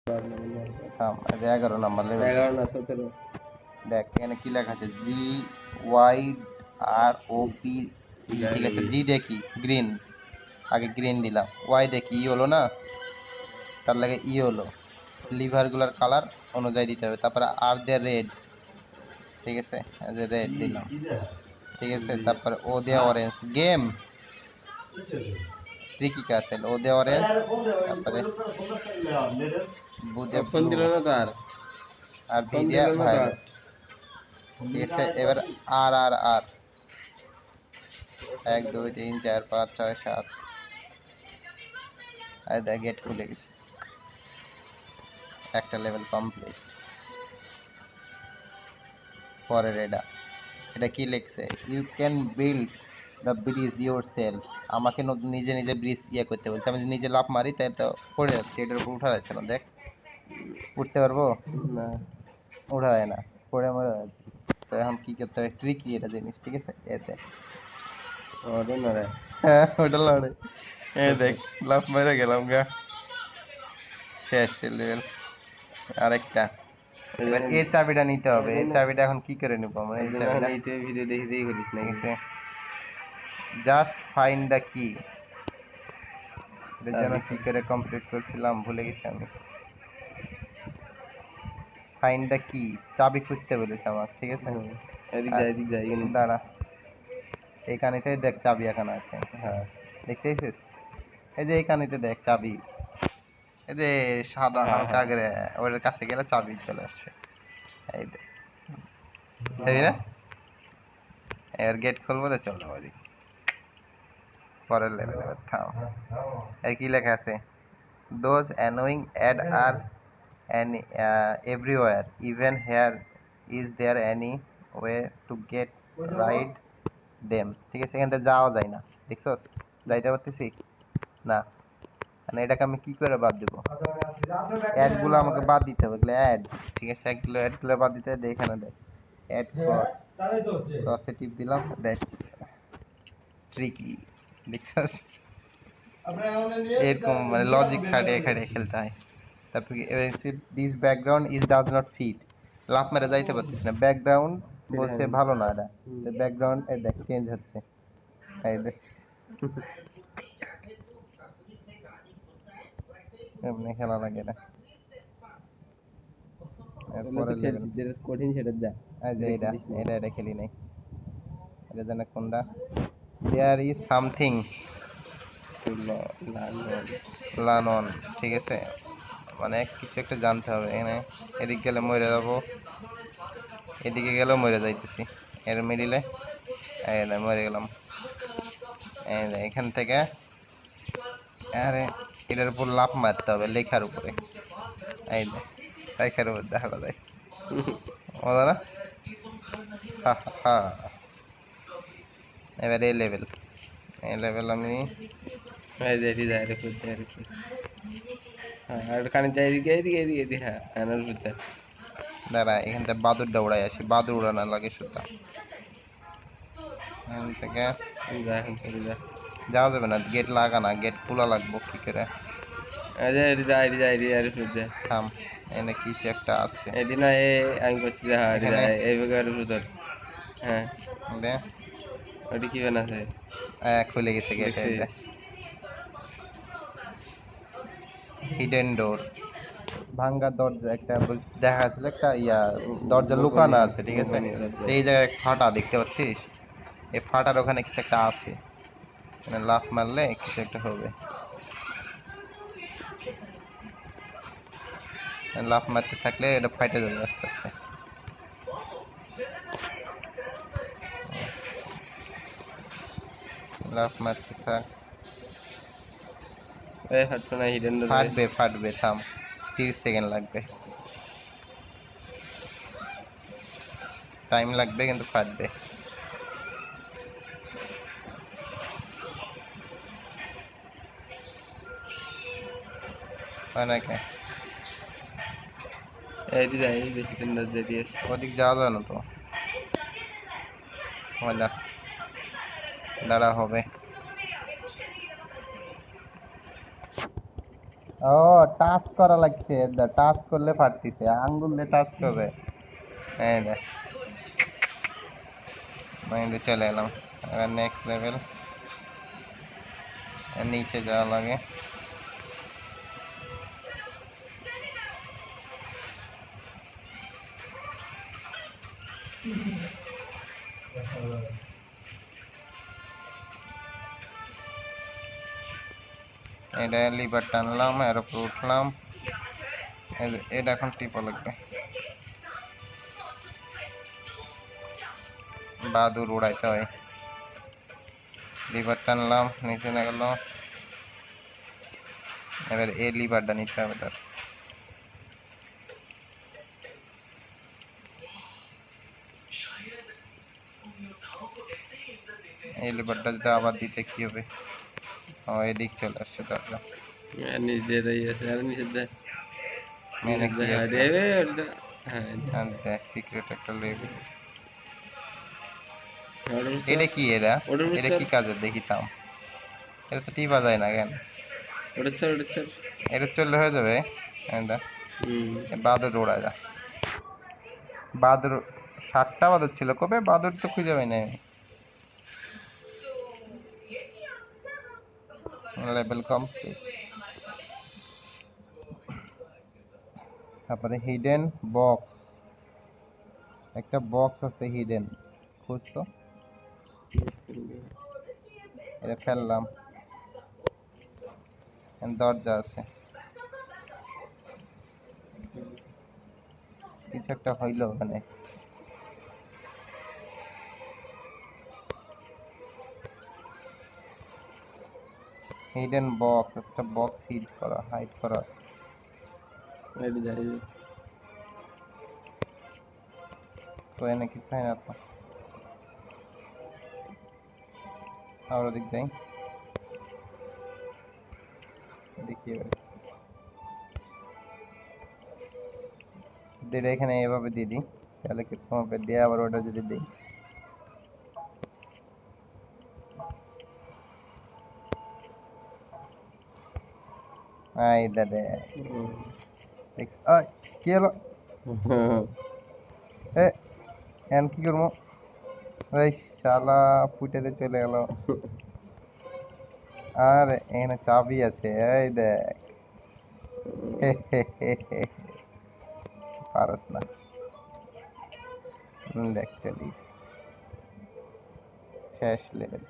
11 number level. 11 না 17। দেখ এখানে কি লেখা আছে, জি ওয়াই আর ও পি, ঠিক আছে। জি দেখি গ্রিন, আগে গ্রিন দিলাম। ওয়াই দেখি ই হলো না, তার লাগে ই হলো। লিভারগুলোর কালার অনুযায়ী দিতে হবে। তারপরে আর দিয়ে রেড, ঠিক আছে, রেড দিলাম, ঠিক আছে। তারপরে ও দিয়ে অরেঞ্জ, গেম ট্রিকি ক্যাসেল, ও দিয়ে অরেঞ্জ। তারপরে বু দিয়ে ফোন ব্লু, দিল না তো আর ভি ফোন দিয়ে দিল না তো ভায়োলেট, ঠিক আছে। এবার আর আর আর 1 2 3 4 5 6 7, আর দেখ গেট খুলে গেছে, একটা লেভেল কমপ্লিট। পরের এটা কি লিখছে, you can build the bridge yourself. আমাকে নিজে নিজে ব্রিজ ইয়ে করতে বলছে। আমি যদি নিজে লাফ মারি তাই তো পড়ে যাচ্ছে, এটার উপর উঠা যাচ্ছে না। দেখ উঠতে পারবো না। উঠা যায় না, পড়ে মরে যাচ্ছে। তো এখন কি করতে হবে, ট্রিকি এটা জিনিস, ঠিক আছে। এতে ওদের না রে। হ্যাঁ ওটা লড়ে, এ দেখ লাফ মেরে গেলাম গা, শেষ লেভেল। আরেকটা, এবার এই চাবিটা নিতে হবে। এই চাবিটা এখন কি করে নিবো আমরা, এই চাবিটা, এইটার ভিডিও দেখে দেখে করিস না। ঠিক আছে। জাস্ট ফাইন্ড দ্য কি, এটার জন্য কি করে কমপ্লিট করছিলাম ভুলে গেছি আমি। ফাইন্ড দ্য কি, চাবি খুঁজতে বলেছে আমার, ঠিক আছে। এদিক যা এদিক যা এখানে। দাঁড়া, এইখানেতে দেখ চাবি এখানে আছে, হ্যাঁ দেখতে পেয়েছিস? এই যে এইখানেতে দেখ চাবি, এই যে সাদা হালকা করে ওর কাছে গেলে চাবি চলে আসছে, এই দেখ, দেখি না। এর গেট খুলবো তো চল যাবো এদিকে। পরের লেভেল, এবার থাম। এর কি লেখা আছে, those annoying ad are everywhere, even here, is there any way to get right them, ঠিক আছে। এখান থেকে যাওয়া যায় না, দেখছস? যাইতে পারতেছি না, মানে এটাকে আমি কি করে বাদ দেবো? অ্যাডগুলো আমাকে বাদ দিতে হবে, এগুলো অ্যাড, ঠিক আছে। এগুলো অ্যাডগুলো বাদ দিতে হবে। এখানে দেখ অ্যাড ক্রস, ক্রসে টিপ দিলাম, দেখ ট্রিকি, দেখছস? এরকম মানে লজিক খাটিয়ে খাটিয়ে খেলতে হয়। তারপরে this background is does not fit, লাফ মেরে যাইতে পারতিস না, ব্যাকগ্রাউন্ড বলছে ভালো না এটা, ব্যাকগ্রাউন্ড এর দেখ চেঞ্জ হচ্ছে, এই দেখ এমনি খেলা লাগে না। এরপরে লেভেল, যেটা কঠিন সেটা যা। এই যে এটা খেলি নাই, এটা জানা কোনটা, there is something to learn on, ঠিক আছে। মানে কিছু একটা জানতে হবে এখানে। এদিক গেলে মরে যাবো, এদিকে গেলেও মরে যাইতেছি, এর মিডিলে এই মরে গেলাম। এখান থেকে আরে এটার উপর লাফ মারতে হবে, লেখার উপরে, এই লেখার উপর দেখা যায়, মজা না? হা হা। এবার এই লেভেল আমি এই যে এদিকে যা এদিকে যা এদিকে। হ্যাঁ আর কানে যা এদিকে এদিকে এদিকে এদিকে। হ্যাঁ আনার ভিতরে দাঁড়া, এখান থেকে বাদুরটা উড়াই আসি, বাদুর উড়ানো লাগে সুতা। এখান থেকে যা এখন থেকে যা। যাওয়া যাবে না, গেট লাগানা, গেট খোলা লাগবো কি করে। আরে এদিকে যা এদিকে যা এদিকে আর ভিতরে। থাম, এখানে কিছু একটা আছে এদিকে না আমি করছি যা এদিকে যা এই বেকার ভিতর। হ্যাঁ দে, ওটি কি বানাছে? খুলে গেছে গেট। হিডেন ডোর, ভাঙ্গা দরজা একটা দেখা যাচ্ছে, একটা দরজা লুকানো আছে, ঠিক আছে। এই জায়গায় ফাটা দেখতে পাচ্ছিস, এই ফাটার ওখানে কিছু একটা আছে, মানে লাফ মারলে কিছু একটা হবে। লাফ মারতে থাকলে এটা ফাইটে যাবে আস্তে আস্তে। লাফ মারতে থাক, ফাটবে, থাম, 30 সেকেন্ড লাগবে, টাইম লাগবে কিন্তু ফাটবে। নাকি ওদিক যাওয়া যায় না তো, দাঁড়া হবে। ও টাচ করা লাগছে, টাচ করলে ফাটতিছে, আঙ্গুল দিয়ে টাচ করবে। এই দেখ, মাইন্ডে চলে এলাম। এবার নেক্সট লেভেল, নিচে যাওয়া লাগে। এটা লিভার টানলাম, এর উপর উঠলাম। এটা এখন টিপা লাগবে, বাদুর উড়াইতে হয়। লিভার টানলাম, নিচে না গেল। এবার এই লিভারটা নিতে হবে তার। এই লিভারটা যদি আবার দিতে কি হবে? ও এদিক চলে আসছে দরজা। নিজে আছে আর নিচে দেখ, মেনে কি আছে? দেবে ওটা। হ্যাঁ আর দেখ সিক্রেট একটা লেভেল। ওটার এটা কি? এরা ওটার এটা কি কাজে দেখিতাম? এটা তো টিপা যায় না কেন? ওটার চল ওটার চল। এটা চললে হয়ে যাবে। এটা হুম বাদুর উড়ায় যা। বাদুর 7টা বাদুর ছিল, কবে বাদুর তো খুঁজে পাই না আমি। Level complete. তারপরে হিডেন বক্স, একটা বক্স আছে হিডেন, খুঁজতো। এটা ফেললাম, দরজা আছে। কিছু একটা হইলো ওখানে। হিডেন বক্স, একটা বক্স হাইড করা। এটা যাই তো এনে কিছু হয় না তো। আর ওদিক যাই, দেখি এবার। দিলে এখানে এভাবে দিয়ে দিই, তাহলে কিরকম হবে? দিয়ে আবার ওটা যদি দিই, এই দাদা কি হলো? এ এখন কি করবো? ওই শালা ফুটেতে চলে গেল। আর এখানে চাবি আছে, এই দেখ। পারস না, দেখ চলি শেষ লেভেল।